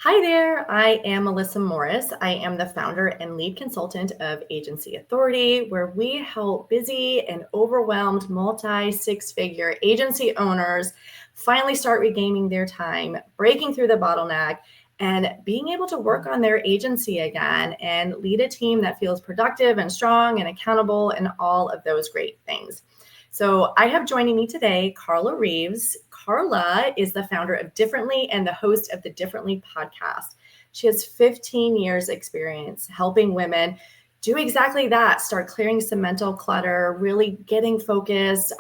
Hi there, I am Melissa Morris. I am the founder and lead consultant of Agency Authority, where we help busy and overwhelmed multi-six-figure agency owners finally start regaining their time, breaking through the bottleneck, and being able to work on their agency again and lead a team that feels productive and strong and accountable and all of those great things. So I have joining me today, Carla Reeves. Carla is the founder of Differently and the host of the Differently podcast. She has 15 years experience helping women do exactly that, start clearing some mental clutter, really getting focused,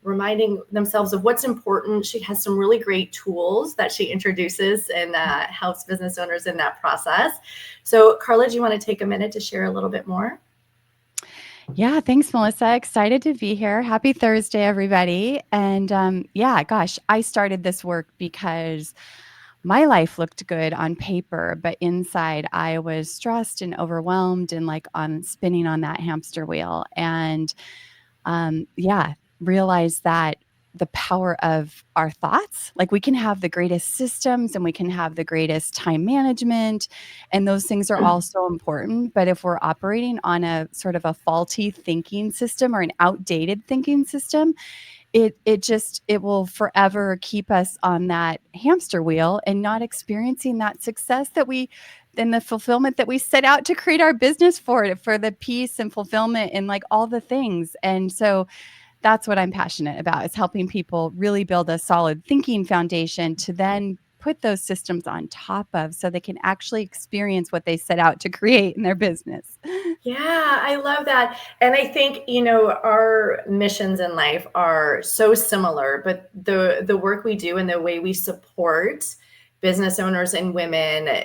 reminding themselves of what's important. She has some really great tools that she introduces and helps business owners in that process. So Carla, do you want to take a minute to share a little bit more? Yeah, thanks, Melissa. Excited to be here. Happy Thursday, everybody. And gosh, I started this work because my life looked good on paper, but inside I was stressed and overwhelmed and like on spinning on that hamster wheel. And realized that the power of our thoughts, like we can have the greatest systems and we can have the greatest time management, and those things are all so important. But if we're operating on a sort of a faulty thinking system or an outdated thinking system, it will forever keep us on that hamster wheel and not experiencing that success that we and the fulfillment that we set out to create our business for the peace and fulfillment and like all the things. And so that's what I'm passionate about, is helping people really build a solid thinking foundation to then put those systems on top of so they can actually experience what they set out to create in their business. Yeah, I love that. And I think, our missions in life are so similar, but the work we do and the way we support business owners and women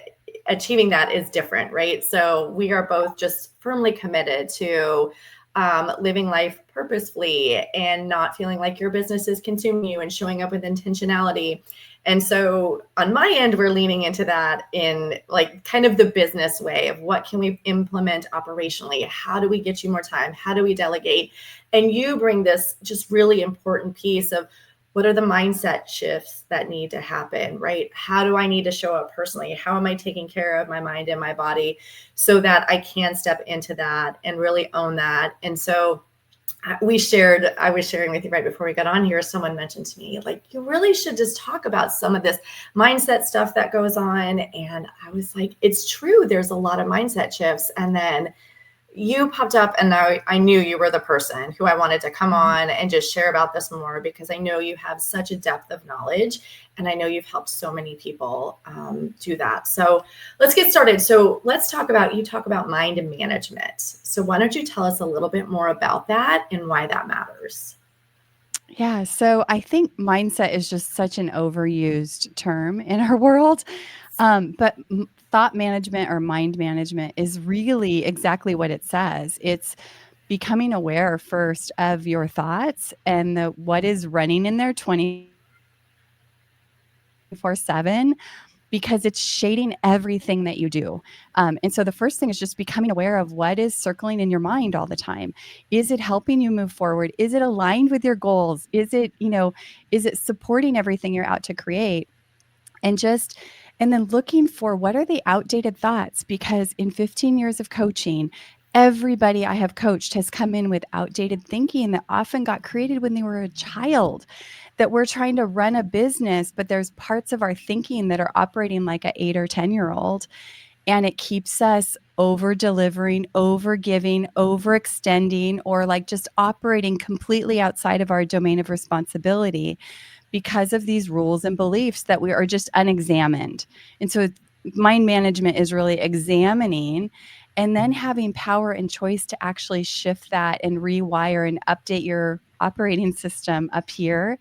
achieving that is different, right? So we are both just firmly committed to living life purposefully and not feeling like your business is consuming you and showing up with intentionality. And so on my end, we're leaning into that in like kind of the business way of what can we implement operationally? How do we get you more time? How do we delegate? And you bring this just really important piece of what are the mindset shifts that need to happen, right? How do I need to show up personally? How am I taking care of my mind and my body so that I can step into that and really own that? And so I was sharing with you right before we got on here, someone mentioned to me, like, you really should just talk about some of this mindset stuff that goes on. And I was like, it's true. There's a lot of mindset shifts. And then you popped up and I knew you were the person who I wanted to come on and just share about this more, because I know you have such a depth of knowledge and I know you've helped so many people do that. So let's get started. So let's talk about mind and management. So why don't you tell us a little bit more about that and why that matters? Yeah, so I think mindset is just such an overused term in our world. But thought management or mind management is really exactly what it says. It's becoming aware first of your thoughts and what is running in there 24/7, because it's shading everything that you do. And so the first thing is just becoming aware of what is circling in your mind all the time. Is it helping you move forward? Is it aligned with your goals? Is it supporting everything you're out to create? And then looking for what are the outdated thoughts, because in 15 years of coaching, everybody I have coached has come in with outdated thinking that often got created when they were a child, that we're trying to run a business, but there's parts of our thinking that are operating like a 8 or 10-year-old, and it keeps us over delivering, over giving, overextending, or like just operating completely outside of our domain of responsibility because of these rules and beliefs that we are just unexamined. And so mind management is really examining and then having power and choice to actually shift that and rewire and update your operating system up here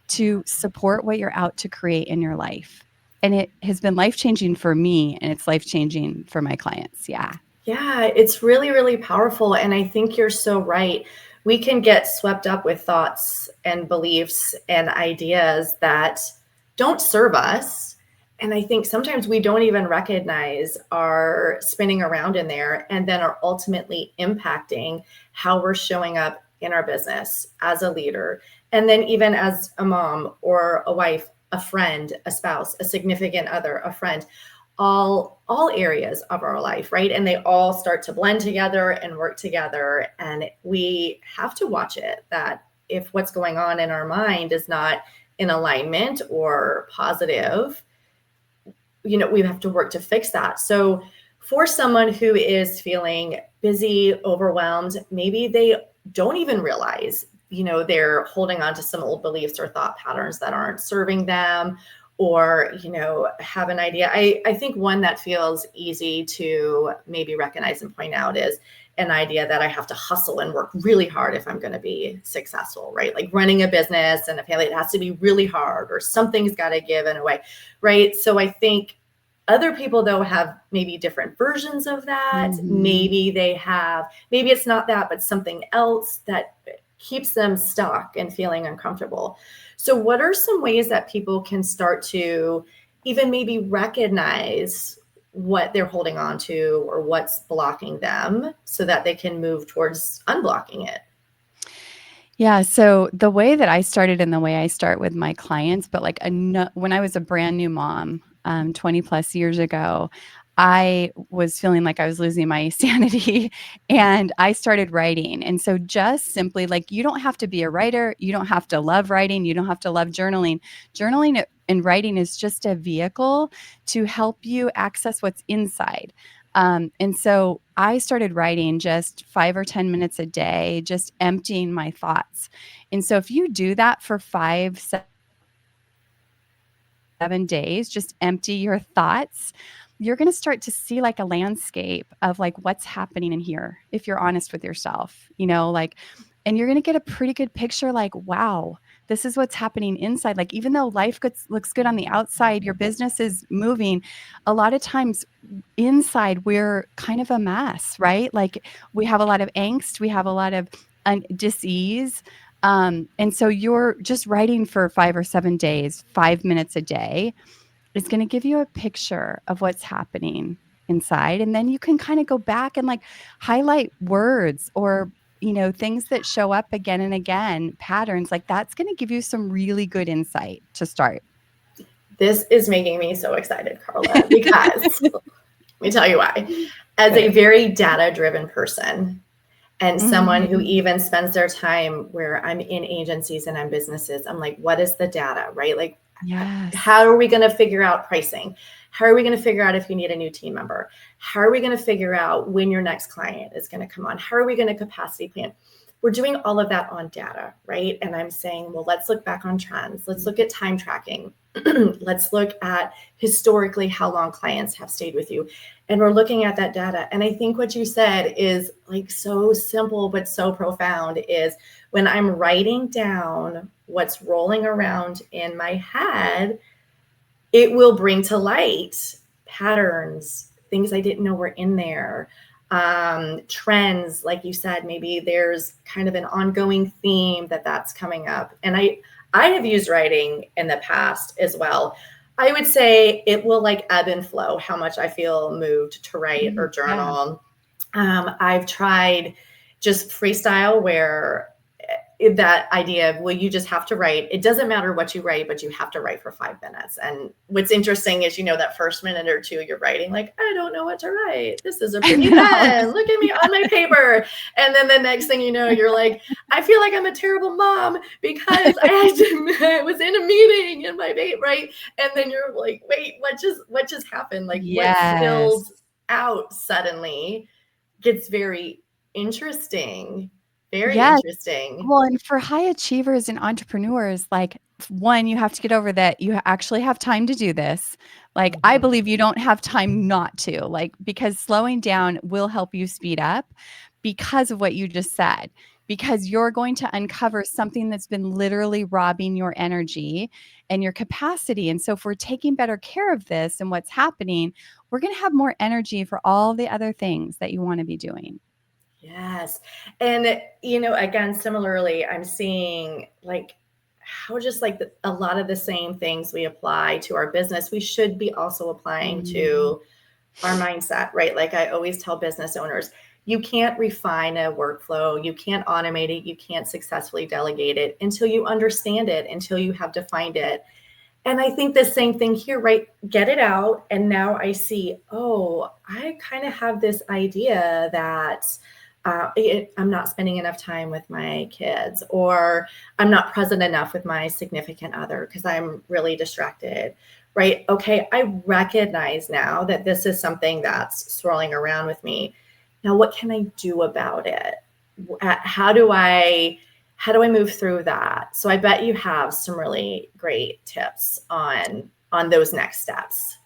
to support what you're out to create in your life. And it has been life-changing for me, and it's life-changing for my clients. Yeah. Yeah, it's really, really powerful. And I think you're so right. We can get swept up with thoughts and beliefs and ideas that don't serve us. And I think sometimes we don't even recognize are spinning around in there and then are ultimately impacting how we're showing up in our business as a leader. And then even as a mom or a wife, a friend, a spouse, a significant other, a friend, all areas of our life, right? And they all start to blend together and work together. And we have to watch it, that if what's going on in our mind is not in alignment or positive, we have to work to fix that. So for someone who is feeling busy, overwhelmed, maybe they don't even realize, they're holding on to some old beliefs or thought patterns that aren't serving them, or, have an idea. I think one that feels easy to maybe recognize and point out is an idea that I have to hustle and work really hard if I'm going to be successful, right? Like running a business and a family, it has to be really hard, or something's got to give in a way, right? So I think other people, though, have maybe different versions of that. Mm-hmm. Maybe it's not that, but something else that keeps them stuck and feeling uncomfortable. So what are some ways that people can start to even maybe recognize what they're holding on to or what's blocking them so that they can move towards unblocking it? Yeah, so the way that I started and the way I start with my clients, but like when I was a brand new mom, 20 plus years ago, I was feeling like I was losing my sanity and I started writing. And so just simply like you don't have to be a writer, you don't have to love writing, you don't have to love journaling. Journaling and writing is just a vehicle to help you access what's inside. And so I started writing just 5 or 10 minutes a day, just emptying my thoughts. And so if you do that for 5, 7 days, just empty your thoughts, you're going to start to see like a landscape of like what's happening in here if you're honest with yourself, like, and you're going to get a pretty good picture like, wow, this is what's happening inside. Like, even though looks good on the outside, your business is moving. A lot of times inside, we're kind of a mess, right? Like, we have a lot of angst, we have a lot of dis-ease. And so you're just writing for 5 or 7 days, 5 minutes a day is going to give you a picture of what's happening inside. And then you can kind of go back and like highlight words or, things that show up again and again, patterns like that's going to give you some really good insight to start. This is making me so excited, Carla, because let me tell you why. As a Good. very data driven person, and someone who Mhm. even spends their time where I'm in agencies and I'm businesses, I'm like, what is the data, right? Like, how Yes. are we going to figure out pricing? How are we going to figure out if you need a new team member? How are we going to figure out when your next client is going to come on? How are we going to capacity plan? We're doing all of that on data, right? And I'm saying, well, let's look back on trends. Let's look at time tracking. Let's look at historically how long clients have stayed with you. And we're looking at that data. And I think what you said is like so simple, but so profound is when I'm writing down what's rolling around in my head, it will bring to light patterns, things I didn't know were in there, trends, like you said. Maybe there's kind of an ongoing theme that's coming up. And I have used writing in the past as well. I would say it will like ebb and flow how much I feel moved to write or Yeah. journal. I've tried just freestyle where that idea of, well, you just have to write. It doesn't matter what you write, but you have to write for 5 minutes. And what's interesting is, that first minute or two you're writing, like, I don't know what to write. This is a I pretty know. pen. Look at me on my paper. And then the next thing you know, you're like, I feel like I'm a terrible mom because I was in a meeting in my baby, right? And then you're like, wait, what just happened? Like what Yes. spills out suddenly gets very interesting. Very Yes. interesting. Well, and for high achievers and entrepreneurs, like, one, you have to get over that you actually have time to do this. Like, I Mhm. believe you don't have time not to, like, because slowing down will help you speed up because of what you just said, because you're going to uncover something that's been literally robbing your energy and your capacity. And so, if we're taking better care of this and what's happening, we're going to have more energy for all the other things that you want to be doing. Yes. And, again, similarly, I'm seeing like how just like a lot of the same things we apply to our business, we should be also applying Mm. to our mindset, right? Like I always tell business owners, you can't refine a workflow, you can't automate it, you can't successfully delegate it until you understand it, until you have defined it. And I think the same thing here, right? Get it out. And now I see, oh, I kind of have this idea that I'm not spending enough time with my kids, or I'm not present enough with my significant other because I'm really distracted, right? Okay, I recognize now that this is something that's swirling around with me. Now, what can I do about it? How do I move through that? So I bet you have some really great tips on those next steps.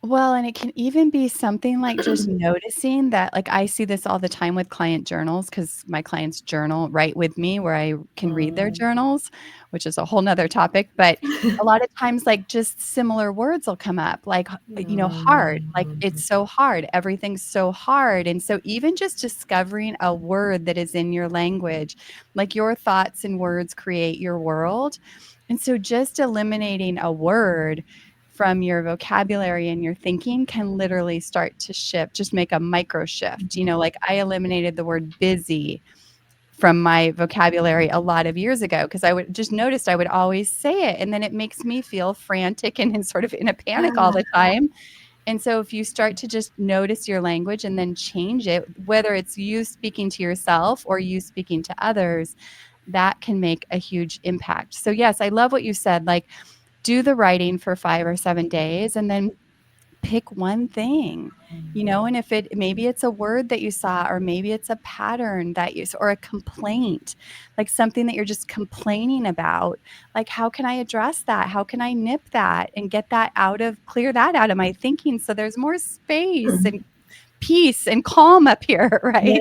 Well, and it can even be something like just noticing that, like, I see this all the time with client journals because my clients journal right with me where I can read their Mm. journals, which is a whole nother topic. But a lot of times, like, just similar words will come up, like, hard, like, it's so hard, everything's so hard. And so even just discovering a word that is in your language, like your thoughts and words create your world. And so just eliminating a word from your vocabulary and your thinking can literally start to shift, just make a micro shift. Like I eliminated the word busy from my vocabulary a lot of years ago because I would just noticed I would always say it. And then it makes me feel frantic and sort of in a panic all the time. And so if you start to just notice your language and then change it, whether it's you speaking to yourself or you speaking to others, that can make a huge impact. So yes, I love what you said. Like, do the writing for 5 or 7 days and then pick one thing, and if it maybe it's a word that you saw, or maybe it's a pattern that you or a complaint, like something that you're just complaining about. Like, how can I address that? How can I nip that and get that clear that out of my thinking so there's more space and peace and calm up here, right?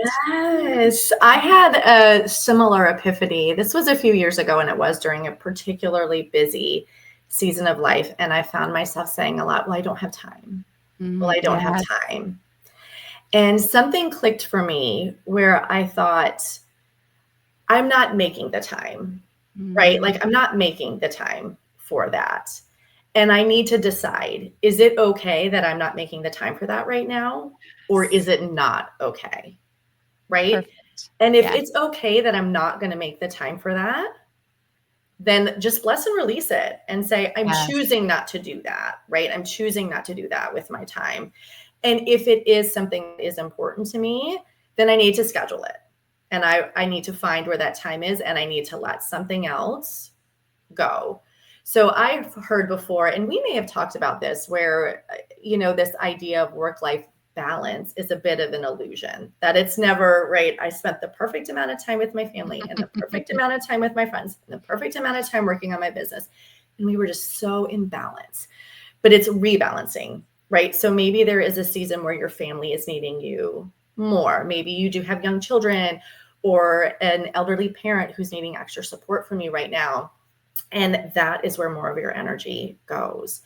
Yes, I had a similar epiphany. This was a few years ago, and it was during a particularly busy season of life. And I found myself saying a lot, well, I don't have time. Well, I don't have Yes. time. And something clicked for me where I thought, I'm not making the time, right? Mhm. Like, I'm not making the time for that. And I need to decide, is it okay that I'm not making the time for that right now? Or is it not okay? Right? Perfect. And if Yes. it's okay that I'm not going to make the time for that, then just bless and release it and say, I'm Yes. choosing not to do that, right? I'm choosing not to do that with my time. And if it is something that is important to me, then I need to schedule it. And I need to find where that time is, and I need to let something else go. So I've heard before, and we may have talked about this, where, this idea of work life balance is a bit of an illusion, that it's never right. I spent the perfect amount of time with my family and the perfect amount of time with my friends and the perfect amount of time working on my business. And we were just so in balance, but it's rebalancing, right? So maybe there is a season where your family is needing you more. Maybe you do have young children or an elderly parent who's needing extra support from you right now. And that is where more of your energy goes.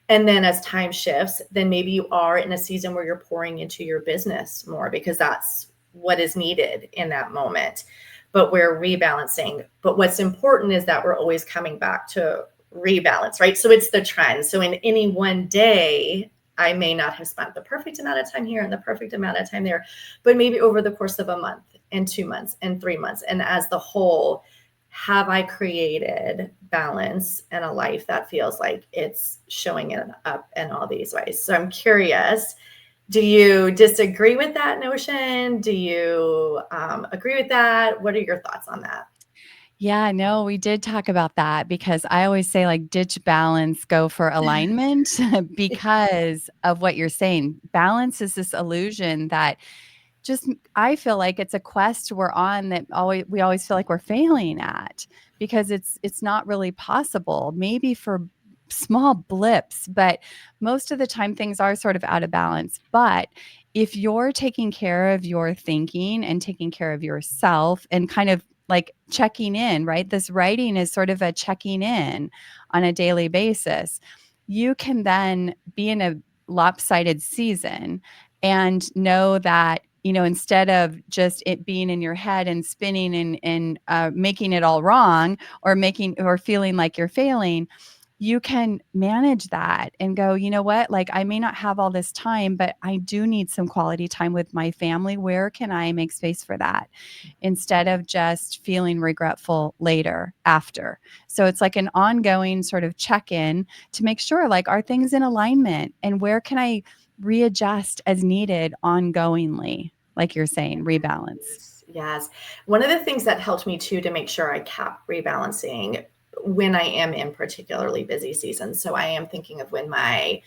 And then as time shifts, then maybe you are in a season where you're pouring into your business more because that's what is needed in that moment. But we're rebalancing. But what's important is that we're always coming back to rebalance, right? So it's the trend. So in any one day, I may not have spent the perfect amount of time here and the perfect amount of time there, but maybe over the course of a month and 2 months and 3 months. And as the whole, have I created balance and a life that feels like it's showing it up in all these ways? So I'm curious, do you disagree with that notion? Do you agree with that? What are your thoughts on that? Yeah, no, we did talk about that because I always say, like, ditch balance, go for alignment because of what you're saying. Balance is this illusion that just I feel like it's a quest we're on that we always feel like we're failing at because it's not really possible. Maybe for small blips, but most of the time things are sort of out of balance. But if you're taking care of your thinking and taking care of yourself and kind of like checking in, right? This writing is sort of a checking in on a daily basis. You can then be in a lopsided season and know that instead of just it being in your head and spinning and making it all wrong or making or feeling like you're failing, you can manage that and go, you know what? Like, I may not have all this time, but I do need some quality time with my family. Where can I make space for that? Instead of just feeling regretful later after. So it's like an ongoing sort of check in to make sure, like, are things in alignment and where can I readjust as needed ongoingly? Like you're saying, rebalance. Yes. One of the things that helped me too to make sure I kept rebalancing when I am in particularly busy seasons. So I am thinking of when my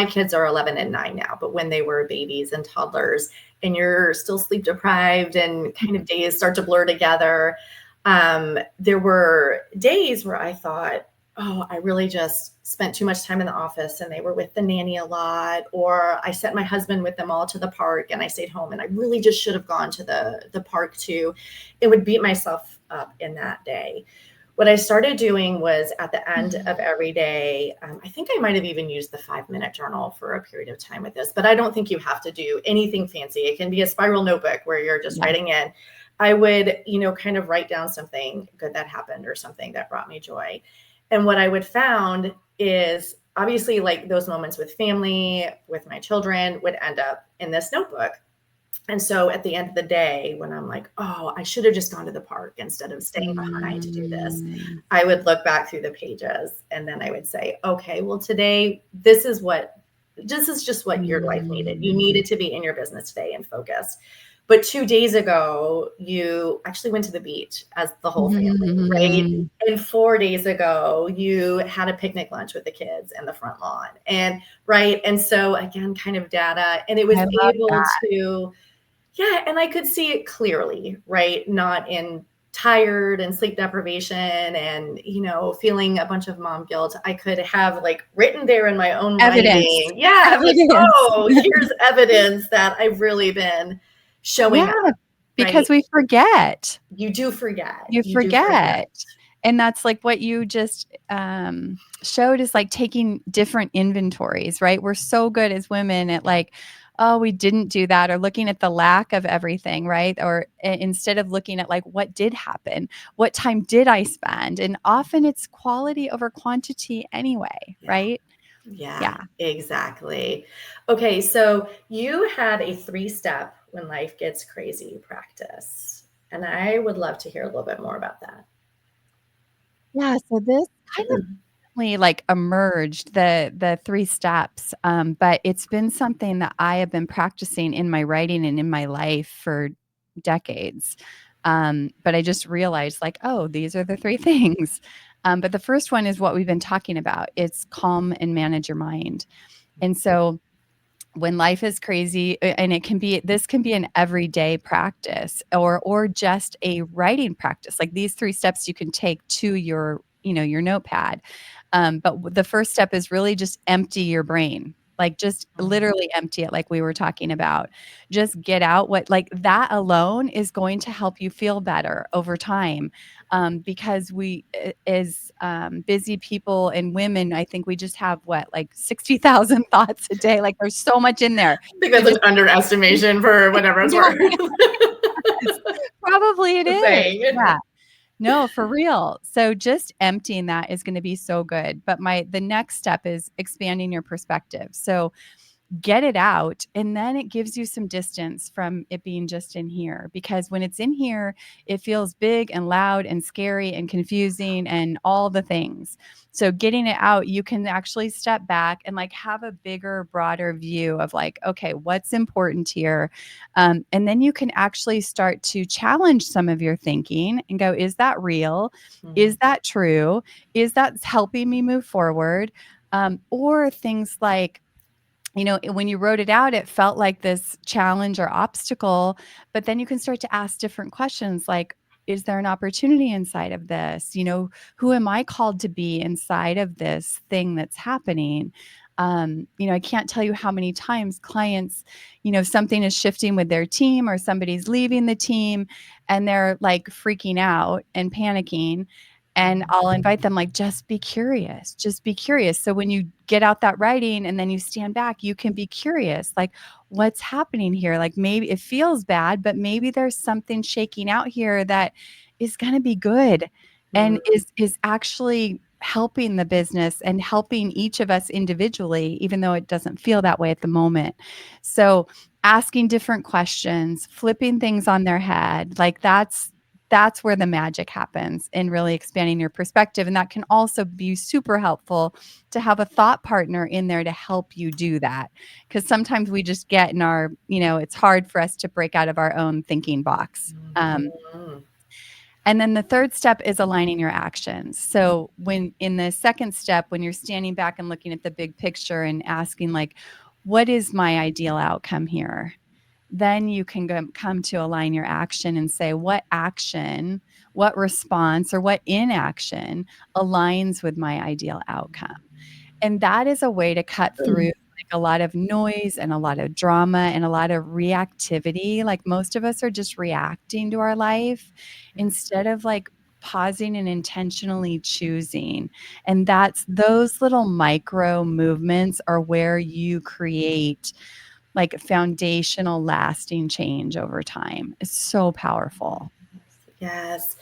kids are 11 and 9 now, but when they were babies and toddlers and you're still sleep deprived and kind of days start to blur together. There were days where I thought, oh, I really just spent too much time in the office and they were with the nanny a lot, or I sent my husband with them all to the park and I stayed home and I really just should have gone to the park too. It would beat myself up in that day. What I started doing was at the end of every day, I think I might have even used the 5-minute journal for a period of time with this, but I don't think you have to do anything fancy. It can be a spiral notebook where you're just Yeah. writing in. I would, kind of write down something good that happened or something that brought me joy. And what I would found is obviously like those moments with family, with my children would end up in this notebook. And so at the end of the day, when I'm like, oh, I should have just gone to the park instead of staying behind to do this, Mm. I would look back through the pages and then I would say, okay, well, today, this is just what your life needed. You Mm. needed to be in your business today and focused. But 2 days ago, you actually went to the beach as the whole family, right? Mhm. And 4 days ago, you had a picnic lunch with the kids in the front lawn. And right. And so again, kind of data. And it was I love able that. to, yeah, and I could see it clearly, right? Not in tired and sleep deprivation and, feeling a bunch of mom guilt. I could have like written there in my own Evidence. writing. Yeah, like, Evidence. oh, here's evidence that I've really been showing Yeah, up, right? because we forget. You do forget. You You do forget. forget. And that's like what you just showed is like taking different inventories, right? We're so good as women at like, oh, we didn't do that, or looking at the lack of everything, right? Or instead of looking at like, what did happen? What time did I spend? And often it's quality over quantity anyway, Yeah. right? Yeah, Yeah. exactly. Okay, so you had a 3-step when life gets crazy practice. And I would love to hear a little bit more about that. Yeah. So this kind of like emerged the 3 steps, but it's been something that I have been practicing in my writing and in my life for decades. But I just realized like, oh, these are the 3 things. But the first one is what we've been talking about. It's calm and manage your mind. And so when life is crazy, and this can be an everyday practice or just a writing practice, like these 3 steps you can take to your your notepad. But the first step is really just empty your brain, like just Mhm. literally empty it, like we were talking about. Just get out what, like, that alone is going to help you feel better over time. Because as busy people and women, I think we just have what, like 60,000 thoughts a day. Like there's so much in there. I think So that's an just underestimation for whatever it's yeah, worth. probably it Just is. saying. Yeah. No, for real. So just emptying that is going to be so good. But the next step is expanding your perspective. So get it out, and then it gives you some distance from it being just in here, because when it's in here it feels big and loud and scary and confusing and all the things. So getting it out, you can actually step back and like have a bigger, broader view of like, okay, what's important here. And then you can actually start to challenge some of your thinking and go, is that real? Is Mhm. that true? Is that helping me move forward? Or things like, when you wrote it out, it felt like this challenge or obstacle, but then you can start to ask different questions like, is there an opportunity inside of this? Who am I called to be inside of this thing that's happening? I can't tell you how many times clients, something is shifting with their team or somebody's leaving the team and they're like freaking out and panicking. And Mhm. I'll invite them like, just be curious, just be curious. So when you get out that writing and then you stand back, you can be curious, like, what's happening here? Like, maybe it feels bad, but maybe there's something shaking out here that is going to be good and Mhm. is actually helping the business and helping each of us individually, even though it doesn't feel that way at the moment. So asking different questions, flipping things on their head, like that's where the magic happens in really expanding your perspective. And that can also be super helpful to have a thought partner in there to help you do that. Because sometimes we just get in our, it's hard for us to break out of our own thinking box. Mhm. And then the third step is aligning your actions. So when in the second step, when you're standing back and looking at the big picture and asking like, what is my ideal outcome here? Then you can come to align your action and say, what action, what response, or what inaction aligns with my ideal outcome? And that is a way to cut through Mm. like a lot of noise and a lot of drama and a lot of reactivity. Like most of us are just reacting to our life instead of like pausing and intentionally choosing. And that's those little micro movements are where you create like foundational lasting change over time. It's so powerful. Yes.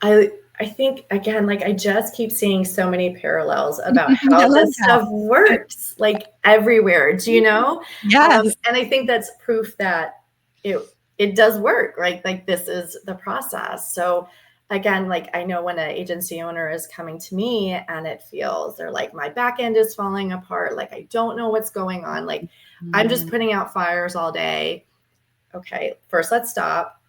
I think again, like I just keep seeing so many parallels about I how love this that. stuff works, like everywhere. Do you know? Yes. And I think that's proof that it it does work, right? Like this is the process. So again, like I know when an agency owner is coming to me and it feels they're like my back end is falling apart, like I don't know what's going on, like I'm just Mhm. putting out fires all day. Okay, first let's stop,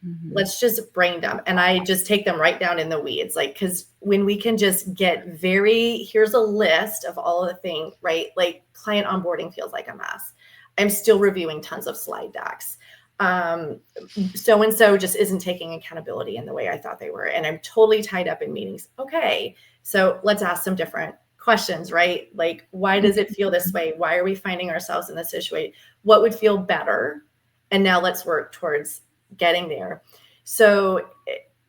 Mhm. let's just brain dump, and I just take them right down in the weeds, like because when we can just get very, here's a list of all of the things, right? Like client onboarding feels like a mess, I'm still reviewing tons of slide decks, um so and so just isn't taking accountability in the way I thought they were, and I'm totally tied up in meetings. Okay, so let's ask some different questions, right? Like why does it feel this Mhm. way, why are we finding ourselves in this situation, what would feel better, and now let's work towards getting there. So,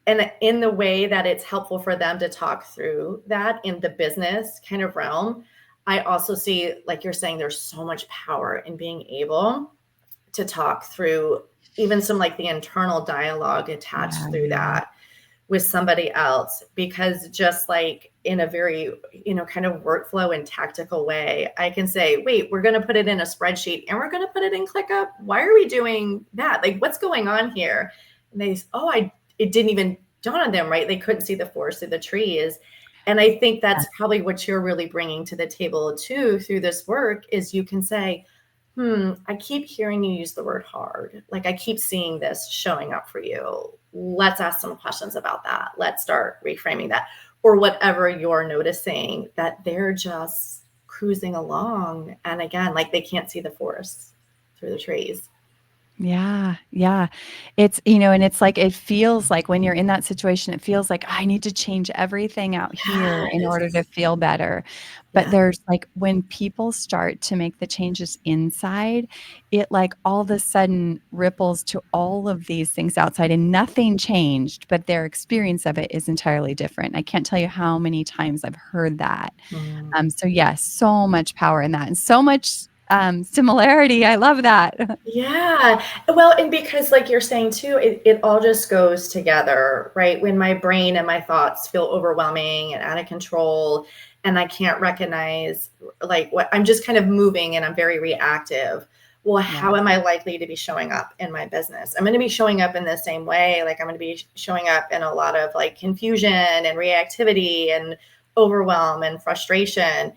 and in the way that it's helpful for them to talk through that in the business kind of realm, I also see, like you're saying, there's so much power in being able to talk through even some like the internal dialogue attached through Yeah. that with somebody else, because just like in a very kind of workflow and tactical way, I can say, wait, we're going to put it in a spreadsheet and we're going to put it in ClickUp, why are we doing that, like what's going on here, and they, oh, I it didn't even dawn on them, right? They couldn't see the forest through the trees. And I think that's probably what you're really bringing to the table too through this work, is you can say, I keep hearing you use the word hard. Like I keep seeing this showing up for you. Let's ask some questions about that. Let's start reframing that. Or whatever you're noticing that they're just cruising along. And again, like they can't see the forest through the trees. Yeah, yeah. It's, and it's like it feels like when you're in that situation, it feels like I need to change everything out here in order to Yes. feel better. But Yeah. there's like when people start to make the changes inside, it like all of a sudden ripples to all of these things outside and nothing changed, but their experience of it is entirely different. I can't tell you how many times I've heard that. Mm. So yes, so much power in that and so much similarity. I love that. Yeah. Well, and because like you're saying too, it all just goes together, right? When my brain and my thoughts feel overwhelming and out of control, and I can't recognize like what I'm just kind of moving and I'm very reactive. Well, Yeah. how am I likely to be showing up in my business? I'm going to be showing up in the same way. Like I'm going to be showing up in a lot of like confusion and reactivity and overwhelm and frustration.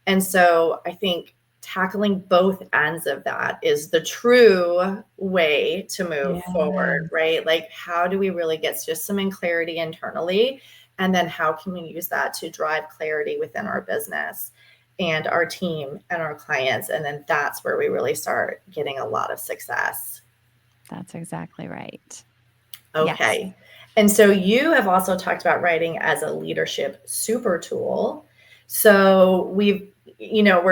And so I think tackling both ends of that is the true way to move Yeah, forward, right? Like, how do we really get just some clarity internally? And then how can we use that to drive clarity within our business and our team and our clients? And then that's where we really start getting a lot of success. that's exactly right. Yes. Okay. And so you have also talked about writing as a leadership super tool. So we're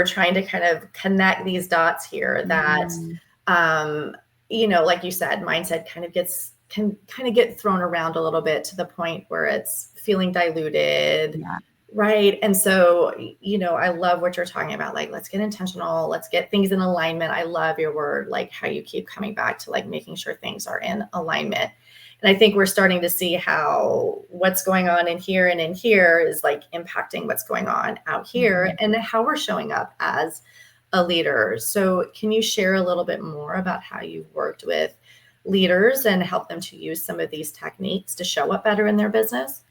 trying to kind of connect these dots here that, Mhm. um, like you said, mindset can kind of get thrown around a little bit to the point where it's feeling diluted. Yeah, Right. And so, I love what you're talking about. Like, let's get intentional. Let's get things in alignment. I love your word, like how you keep coming back to like making sure things are in alignment. And I think we're starting to see how what's going on in here and in here is like impacting what's going on out here Mhm. and how we're showing up as a leader. So can you share a little bit more about how you've worked with leaders and help them to use some of these techniques to show up better in their business?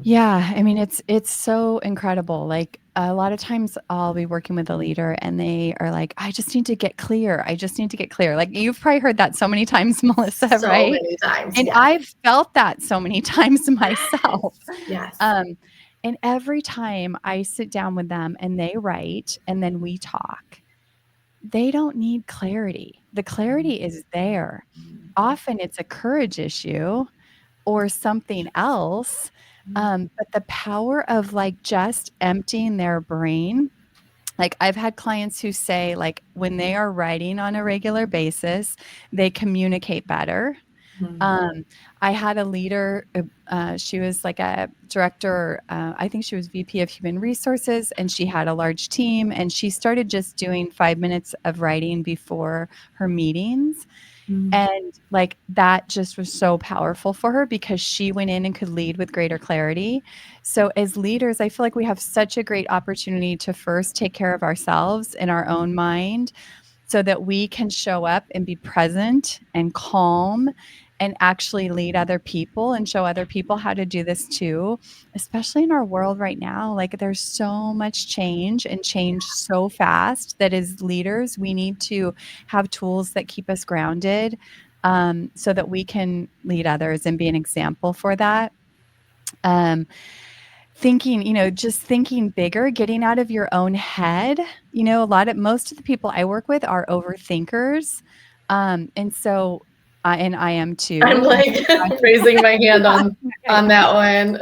Yeah, I mean, it's so incredible. Like a lot of times I'll be working with a leader and they are like, I just need to get clear. I just need to get clear. Like you've probably heard that so many times, Melissa, So right? many times. And Yes. I've felt that so many times myself. Yes. Um, and every time I sit down with them and they write and then we talk, they don't need clarity. The clarity is there. Often it's a courage issue or something else. But the power of like just emptying their brain, like I've had clients who say, like, when they are writing on a regular basis, they communicate better. Mhm. Um, I had a leader, she was like a director, I think she was VP of Human Resources, and she had a large team. And she started just doing 5 minutes of writing before her meetings. Mhm. And like that just was so powerful for her because she went in and could lead with greater clarity. So, as leaders, I feel like we have such a great opportunity to first take care of ourselves in our own mind so that we can show up and be present and calm and actually lead other people and show other people how to do this too, especially in our world right now. Like there's so much change and change so fast that as leaders, we need to have tools that keep us grounded so that we can lead others and be an example for that. Um, Thinking, just thinking bigger, getting out of your own head. Most of the people I work with are overthinkers. And so, and I am I'm too. And like raising my hand okay. on that one.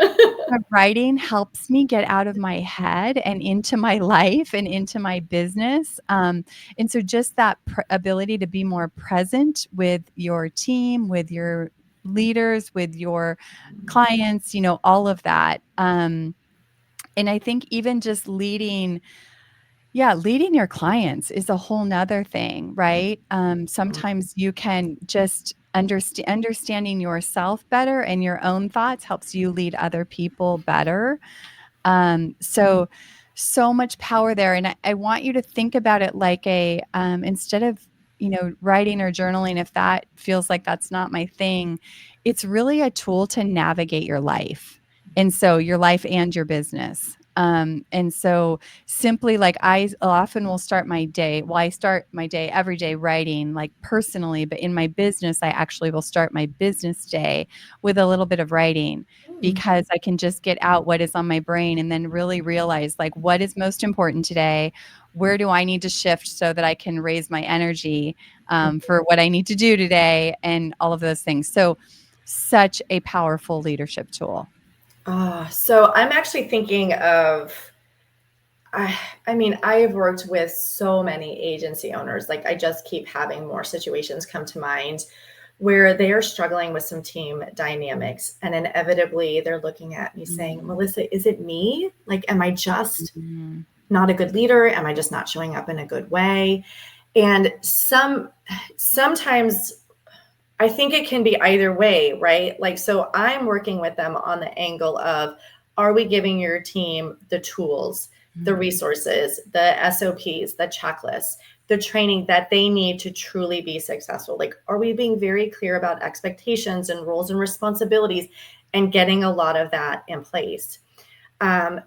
Writing helps me get out of my head and into my life and into my business. And so just that ability to be more present with your team, with your leaders, with your clients, all of that. And I think even just leading your clients is a whole nother thing, right? Sometimes you can just understanding yourself better and your own thoughts helps you lead other people better. So much power there. And I want you to think about it like instead of, writing or journaling, if that feels like that's not my thing, it's really a tool to navigate your life. And so your life and your business. And so simply like I often will start my day. Well, I start my day every day writing like personally, but in my business, I actually will start my business day with a little bit of writing because I can just get out what is on my brain and then really realize like what is most important today. Where do I need to shift so that I can raise my energy for what I need to do today and all of those things. So, such a powerful leadership tool. So I'm actually thinking of I mean, I've worked with so many agency owners. Like, I just keep having more situations come to mind where they are struggling with some team dynamics. And inevitably, they're looking at me saying, Mm, Melissa, is it me? Like, am I just mhm, not a good leader? Am I just not showing up in a good way? And sometimes I think it can be either way, right? Like, so I'm working with them on the angle of, are we giving your team the tools, the mm, resources, the SOPs, the checklists, the training that they need to truly be successful? Like, are we being very clear about expectations and roles and responsibilities and getting a lot of that in place? Um,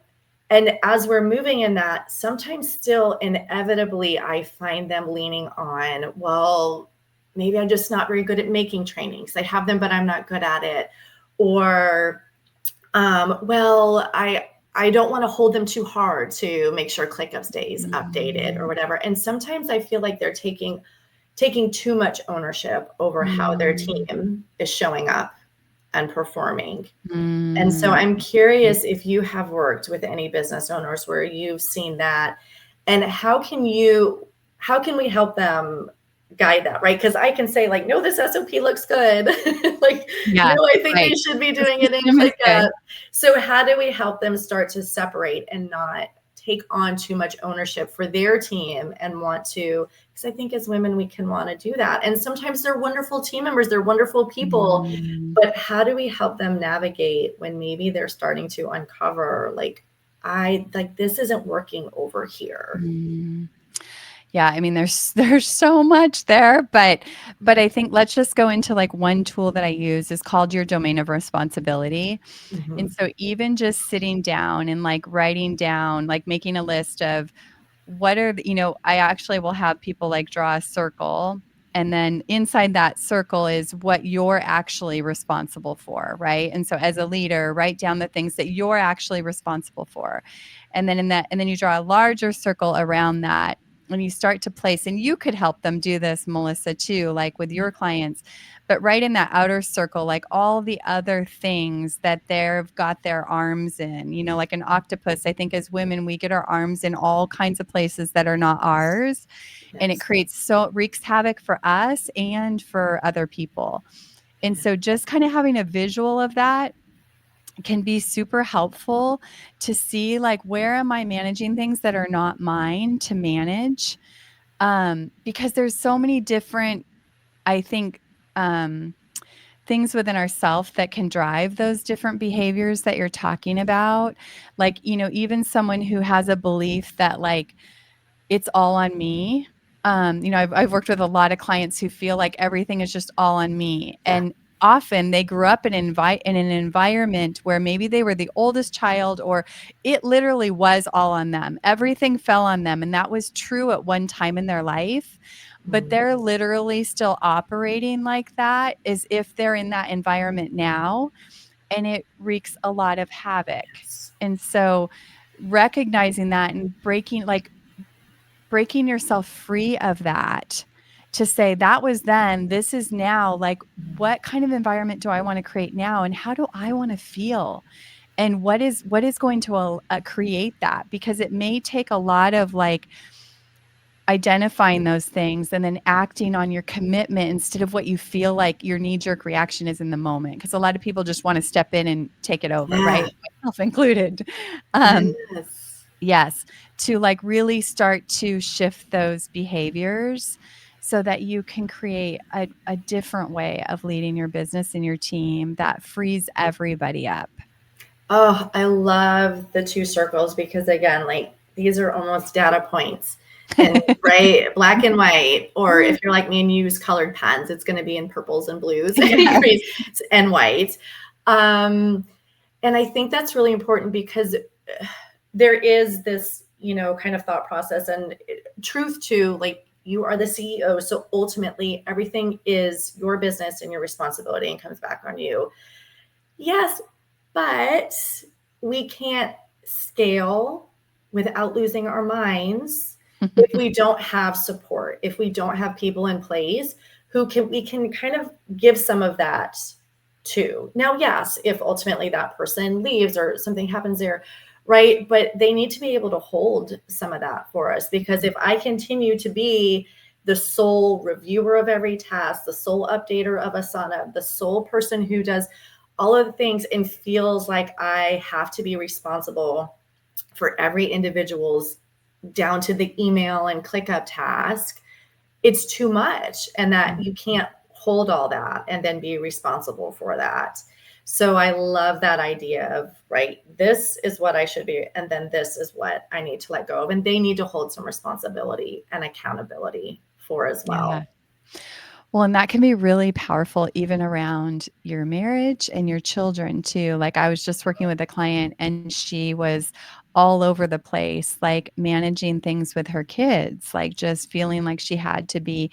and as we're moving in that, sometimes still inevitably, I find them leaning on, well, maybe I'm just not very good at making trainings. I have them, but I'm not good at it. Or, well, I don't want to hold them too hard to make sure ClickUp stays updated or mm, whatever. And sometimes I feel like they're taking too much ownership over how their mm, team is showing up and performing. And so mm. I'm curious if you have worked with any business owners where you've seen that, and how can we help them guide that, right? Because I can say like, no, this SOP looks good. Like, Yes, no, I think they right. should be The doing it in system is good. ClickUp. So how do we help them start to separate and not take on too much ownership for their team and want to, because I think as women, we can want to do that. And sometimes they're wonderful team members, they're wonderful people, Mm. but how do we help them navigate when maybe they're starting to uncover, like, this isn't working over here. Mm. Yeah, I mean, there's so much there, but I think let's just go into like one tool that I use is called your domain of responsibility. And Mhm. so even just sitting down and like writing down, like making a list of what are the, I actually will have people like draw a circle. And then inside that circle is what you're actually responsible for, right? And so as a leader, write down the things that you're actually responsible for. And then and then you draw a larger circle around that. And you start to place, and you could help them do this, Melissa, too, like with your clients, but right in that outer circle, like all the other things that they've got their arms in, like an octopus. I think as women, we get our arms in all kinds of places that are not ours. And it Yes. wreaks havoc for us and for other people. And Yes. so just kind of having a visual of that can be super helpful to see like where am I managing things that are not mine to manage, because there's so many different, I think, um, things within ourself that can drive those different behaviors that you're talking about. Like, even someone who has a belief that like it's all on me. I've worked with a lot of clients who feel like everything is just all on me. Yeah. And often they grew up in an environment where maybe they were the oldest child, or it literally was all on them. Everything fell on them. And that was true at one time in their life. But Mm. they're literally still operating like that as if they're in that environment now. And it wreaks a lot of havoc. Yes. And so recognizing that and breaking yourself free of that to say that was then, this is now, like what kind of environment do I want to create now, and how do I want to feel, and what is going to create that, because it may take a lot of like identifying those things and then acting on your commitment instead of what you feel like your knee jerk reaction is in the moment, because a lot of people just want to step in and take it over, Yeah. right, myself included. um Yes. Yes, to like really start to shift those behaviors so that you can create a different way of leading your business and your team that frees everybody up. Oh, I love the two circles because again, like these are almost data points and right, black and white, or if you're like me and use colored pens, it's going to be in purples and blues and Yes. greens and white. Um, and I think that's really important because there is this, kind of thought process and truth to like you are the CEO. So ultimately, everything is your business and your responsibility and comes back on you. Yes, but we can't scale without losing our minds if we don't have support, if we don't have people in place we can kind of give some of that to. Now, yes, if ultimately that person leaves or something happens there, right? But they need to be able to hold some of that for us, because if I continue to be the sole reviewer of every task, the sole updater of Asana, the sole person who does all of the things and feels like I have to be responsible for every individual's down to the email and ClickUp task, it's too much. And that you can't hold all that and then be responsible for that. So I love that idea of, right, this is what I should be, and then this is what I need to let go of. And they need to hold some responsibility and accountability for as Yeah. well. Well, and that can be really powerful even around your marriage and your children too. Like I was just working with a client and she was all over the place, like managing things with her kids, like just feeling like she had to be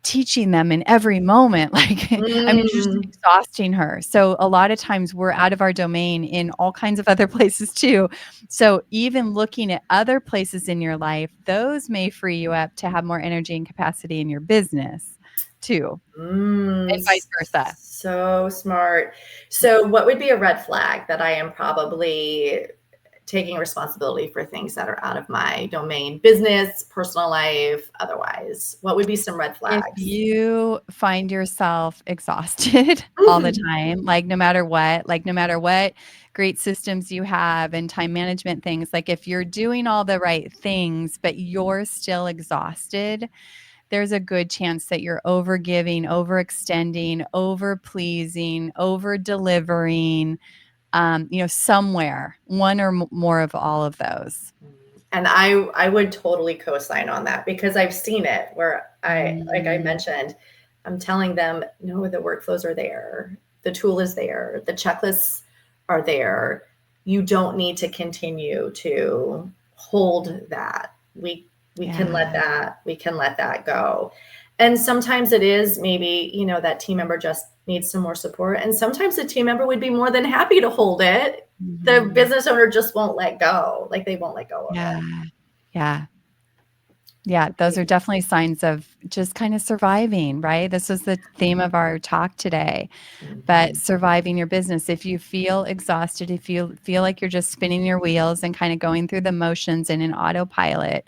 teaching them in every moment. Like, I mean, it's just Mm, exhausting her. So a lot of times we're out of our domain in all kinds of other places too. So even looking at other places in your life, those may free you up to have more energy and capacity in your business too, and vice versa. so smart. So, what would be a red flag that I am probably taking responsibility for things that are out of my domain, business, personal life, otherwise? What would be some red If flags? you find yourself exhausted all the time, like no matter what great systems you have and time management things, like if you're doing all the right things, but you're still exhausted, there's a good chance that you're over giving, overextending, over pleasing, over delivering, somewhere, one or more of all of those. And I would totally co-sign on that because I've seen it where like I Mm, mentioned, I'm telling them, no, the workflows are there. The tool is there. The checklists are there. You don't need to continue to hold that. We can let yeah. that go. And sometimes it is maybe, that team member just needs some more support. And sometimes the team member would be more than happy to hold it. The Mhm. business owner just won't let go. Like they won't let go of Yeah. it. Yeah. Yeah, those are definitely signs of just kind of surviving, right? This is the theme of our talk today. But surviving your business, if you feel exhausted, if you feel like you're just spinning your wheels and kind of going through the motions in an autopilot,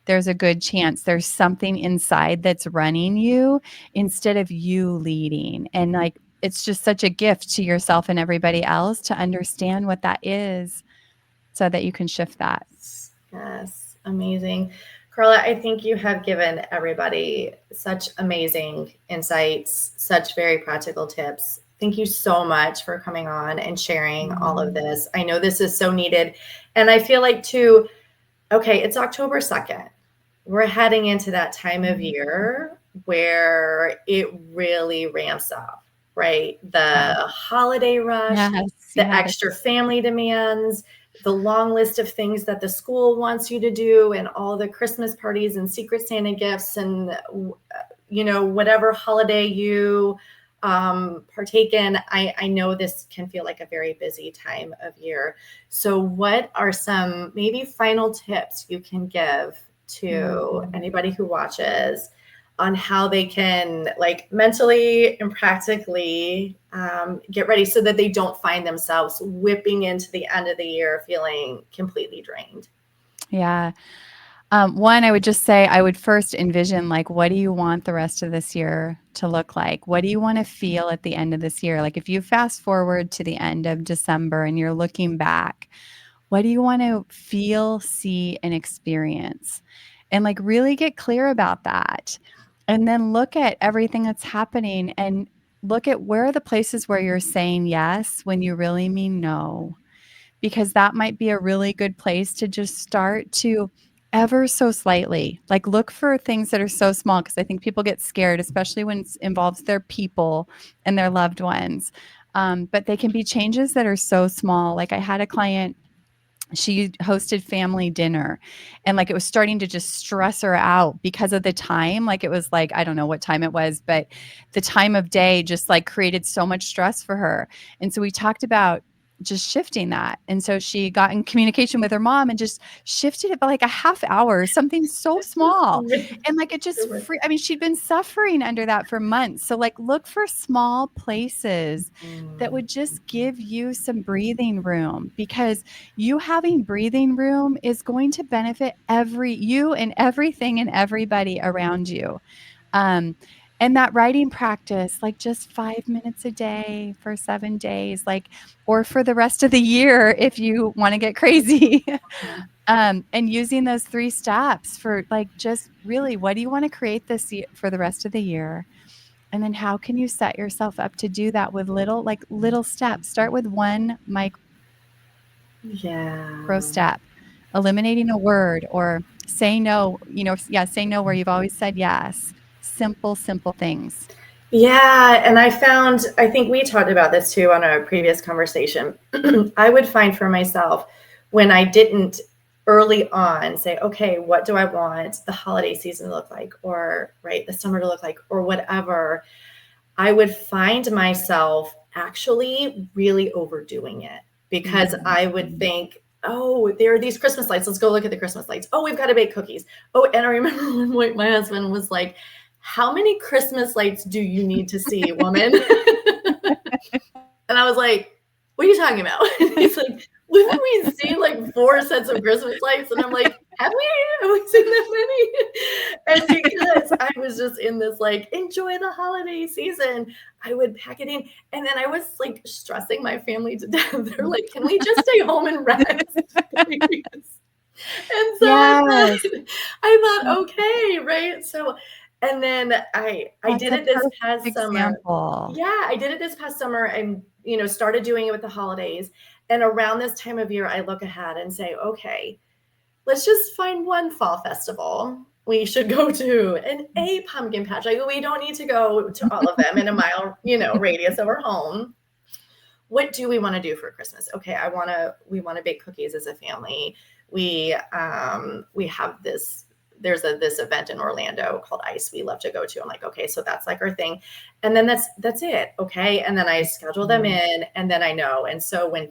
there's a good chance there's something inside that's running you instead of you leading. And like it's just such a gift to yourself and everybody else to understand what that is so that you can shift that. Yes, amazing. Carla, I think you have given everybody such amazing insights, such very practical tips. Thank you so much for coming on and sharing all of Mhm. this. I know this is so needed. And I feel like, too, okay, it's October 2nd. We're heading into that time of year where it really ramps up, right? Yeah. The holiday rush, Yes, the extra yes. family demands, the long list of things that the school wants you to do, and all the Christmas parties and Secret Santa gifts, and whatever holiday you partake in. I know this can feel like a very busy time of year. So, what are some maybe final tips you can give to Mhm. anybody who watches on how they can, like, mentally and practically get ready so that they don't find themselves whipping into the end of the year feeling completely drained? Yeah. One, I would just say I would first envision like, what do you want the rest of this year to look like? What do you want to feel at the end of this year? Like, if you fast forward to the end of December and you're looking back, what do you want to feel, see, and experience? And like, really get clear about that. And then look at everything that's happening and look at where are the places where you're saying yes when you really mean no, because that might be a really good place to just start to ever so slightly like look for things that are so small, because I think people get scared, especially when it involves their people and their loved ones. But they can be changes that are so small. Like I had a client, she hosted family dinner and like it was starting to just stress her out because of the time. Like it was like, I don't know what time it was, but the time of day just like created so much stress for her. And so we talked about just shifting that. And so she got in communication with her mom and just shifted it by like a half hour, something so small. And like it just free, I mean, she'd been suffering under that for months. So like look for small places that would just give you some breathing room, because you having breathing room is going to benefit you and everything and everybody around you. Um, and that writing practice, like just 5 minutes a day for 7 days, like, or for the rest of the year, if you want to get crazy. And using those 3 steps for like, just really, what do you want to create this year for the rest of the year? And then how can you set yourself up to do that with little steps? Start with one micro Yeah. step, eliminating a word or say no, say no where you've always said yes. Simple, simple things. Yeah, and I think we talked about this too on a previous conversation. I would find for myself when I didn't early on say, okay, what do I want the holiday season to look like, or right, the summer to look like, or whatever, I would find myself actually really overdoing it because I would Mhm. think, oh, there are these Christmas lights. Let's go look at the Christmas lights. Oh, we've got to bake cookies. Oh, and I remember one point my husband was like, how many Christmas lights do you need to see, woman? And I was like, what are you talking about? And he's like, wouldn't we see like 4 sets of Christmas lights? And I'm like, have we? Have we seen that many? And because I was just in this like, enjoy the holiday season, I would pack it in. And then I was like stressing my family to death. They're like, can we just stay home and rest, please? And so I Yes. thought, I thought, okay, right? So, and then I That's did a it this perfect past summer. example. Yeah, I did it this past summer and, started doing it with the holidays. And around this time of year, I look ahead and say, okay, let's just find one fall festival we should go to and a pumpkin patch. Like we don't need to go to all of them in a mile, radius of our home. What do we want to do for Christmas? Okay, we want to bake cookies as a family. We have there's this event in Orlando called Ice we love to go to. I'm like, okay, so that's like our thing. And then that's it. Okay. And then I schedule them in and then I know. And so when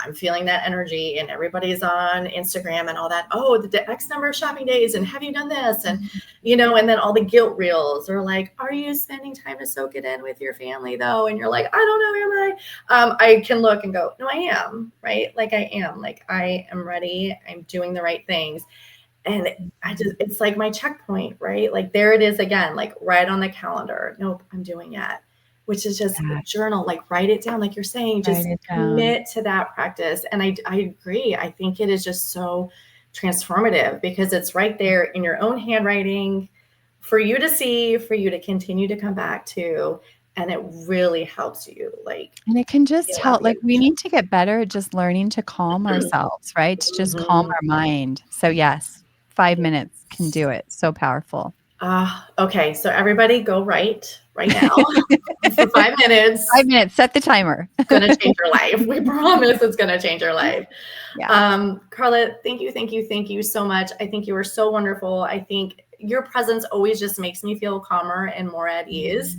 I'm feeling that energy and everybody's on Instagram and all that, oh, the X number of shopping days and have you done this? And, and then all the guilt reels are like, are you spending time to soak it in with your family though? And you're like, I don't know, am I? I can look and go, no, I am, right? Like I am, like I am ready. I'm doing the right things. And it's like my checkpoint, right? Like there it is again, like right on the calendar. Nope, I'm doing it, which is just journal, like write it down, like you're saying, just commit to that practice. And I agree. I think it is just so transformative because it's right there in your own handwriting for you to see, for you to continue to come back to. And it really helps you And it can just help, like, we need to get better at just learning to calm ourselves, right? To just calm our mind. So yes, 5 minutes can do it. So powerful. Okay. So everybody go right now for 5 minutes. 5 minutes, set the timer. It's going to change your life. We promise it's going to change your life. Yeah. Carla, thank you so much. I think you were so wonderful. I think your presence always just makes me feel calmer and more at ease.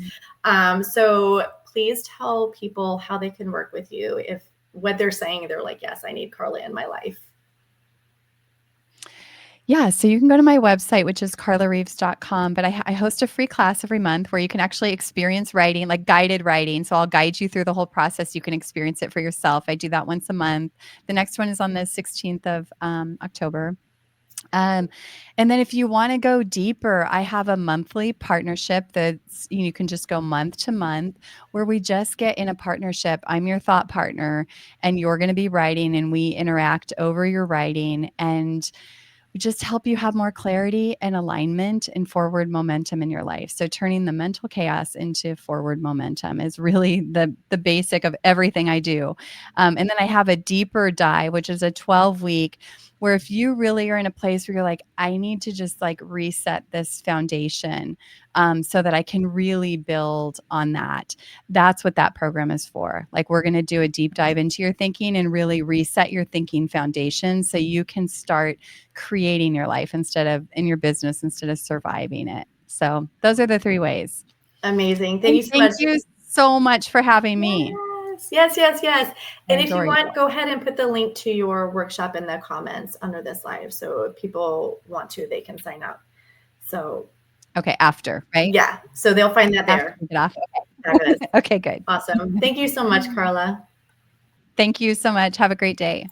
So please tell people how they can work with you if what they're saying, they're like, yes, I need Carla in my life. Yeah, so you can go to my website, which is carlareeves.com, but I host a free class every month where you can actually experience writing, like guided writing. So I'll guide you through the whole process. You can experience it for yourself. I do that once a month. The next one is on the 16th of October. And then if you want to go deeper, I have a monthly partnership that you can just go month to month where we just get in a partnership. I'm your thought partner and you're going to be writing and we interact over your writing and we just help you have more clarity and alignment and forward momentum in your life. So turning the mental chaos into forward momentum is really the basic of everything I do. And then I have a deeper dive, which is a 12-week where if you really are in a place where you're like, I need to just like reset this foundation so that I can really build on that. That's what that program is for. Like we're going to do a deep dive into your thinking and really reset your thinking foundation so you can start creating your life in your business instead of surviving it. So those are the 3 ways. Amazing. Thank you so much. Thank you so much for having me. Yes. And if you want, you. go ahead and put the link to your workshop in the comments under this live. So if people want to, they can sign up. So okay, after, right? Yeah. So they'll find that there. Get off. Okay. Okay, good. Awesome. Thank you so much, Carla. Thank you so much. Have a great day.